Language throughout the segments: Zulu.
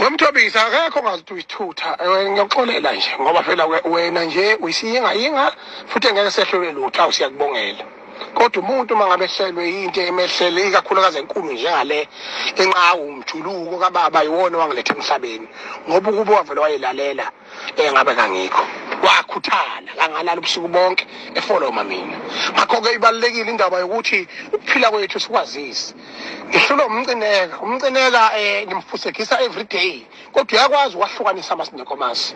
Wemthobisa akekho ongazi uyithutha ngiyoxolela nje ngoba phela wena nje uyisiyinga futhi engeke sehlelwe lutho awusiyakubongela. Kodwa umuntu mangabe ehlelwe into emehlele ikakhulukazi enkulu njengale enqawo umjuluko kababa yiwona wangilethe emhlabeni ngoba ukuba wavela wayilalela ngabe kangikho wakhuthala kangalala ubusuku bonke efollow mina. Ngakho ke ibalekile indaba yokuthi ukuphila kwethu sikwazisi. Ngihlulwa umcineka ngimfusekisa every day kodwa uyakwazi ukwahlukanisa amasinenkomasi.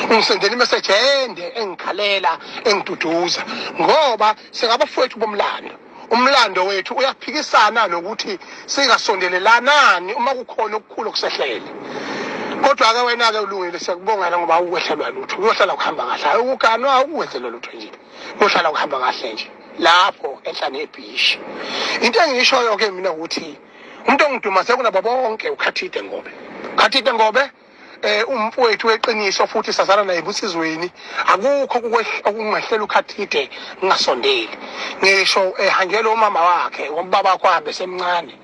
Ungisendela imessage ende engikhalela engiduduza ngoba singabafowethu bomlando. Umlando wethu uyaphikisana nokuthi singasondelelanani uma kukhona okukhulu okusehlele. Kodwa ake wena ke ulungile siyakubongela ngoba ukwehlelwa lutho uyohlala ukuhamba kahle ukuganwa ukwenzelwa lutho nje uyohlala ukuhamba kahle nje lapho enhlane ebhishi. Into engishoyo ke mina ukuthi umuntu ongiduma sekunabo bonke ukhathide ngobe umfowethu weqiniso futhi sazana naye busizweni akukho okungehlela ukhathide ngingasondeli. Ngisho ehangela umama wakhe ubaba kwabe semncane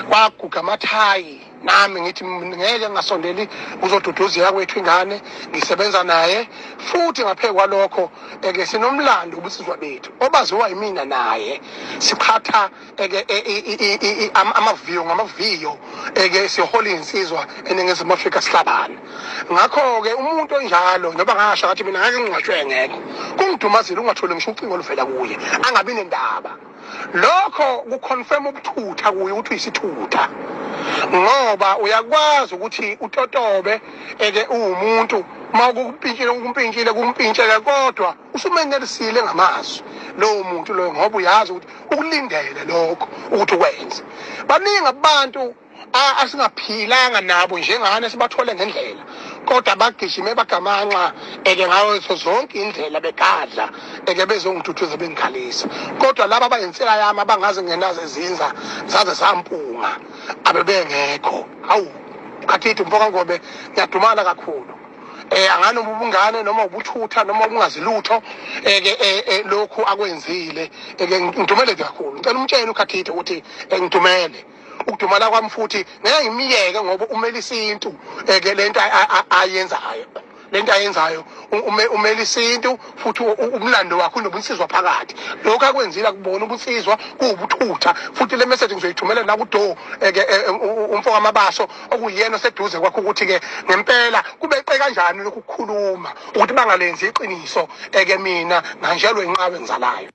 kwaguga amathayi nami ngithi ngeke ngasondeli uzoduduzeka kwethu ingane ngisebenza naye futhi ngaphezulu kwalokho sinomlando ubusizwa bethu obaziwa yimina naye siphatha ngamaviyo sihola insizwa eNingizimu Afrika sihlabana. Ngakho ke umuntu onjalo njengoba ngasho ngathi mina ngeke ngingashwe ngeke kungidumazile ungatholi ngisho ucingo oluvela kuye angabi nendaba. Lokho kuconfirm ubuthutha kuye ukuthi uyisithutha ngoba uyakwazi ukuthi utotobe uwumuntu makukumpintshile kumpintshele kodwa usumenelisile ngamazwi lowo muntu loyo ngoba uyazi ukuthi ukulindele lokho ukuthi ukwenze. Baningi abantu asingaphilanga nabo njengane sibathole ngendlela kodwa bagijime bagamanxa ngayo zonke indlela begadla bezongiduduzela bengikhalisa. Kodwa laba abayinsika yami abangazi ngenazo ezinza zaze zampunga abebengekho hawu khathide umfoka ngobe ngiyadumala kakhulu. Angani ubungane noma ubuthutha noma ukungazi lutho lokhu akwenzile ngidumele kakhulu. Ngicela umtshele ukhathide ukuthi ngidumele ukudumala kwami futhi ngeke ngimiyeke ngoba umeli isintu lento ayenzayo umeli isintu futhi umlando wakho unobunsizwa phakathi. Lokho akwenzile akubona ubunsizwa kuwubuthutha futhi le message ngizoyithumela la kuDo umfoka amabaso okuyena oseduze kwakho ukuthi ke ngempela kubeqe kanjani lokhu ukukhuluma ukuthi bangalenzi iqiniso mina nganjelwe inqawe ngizalayo.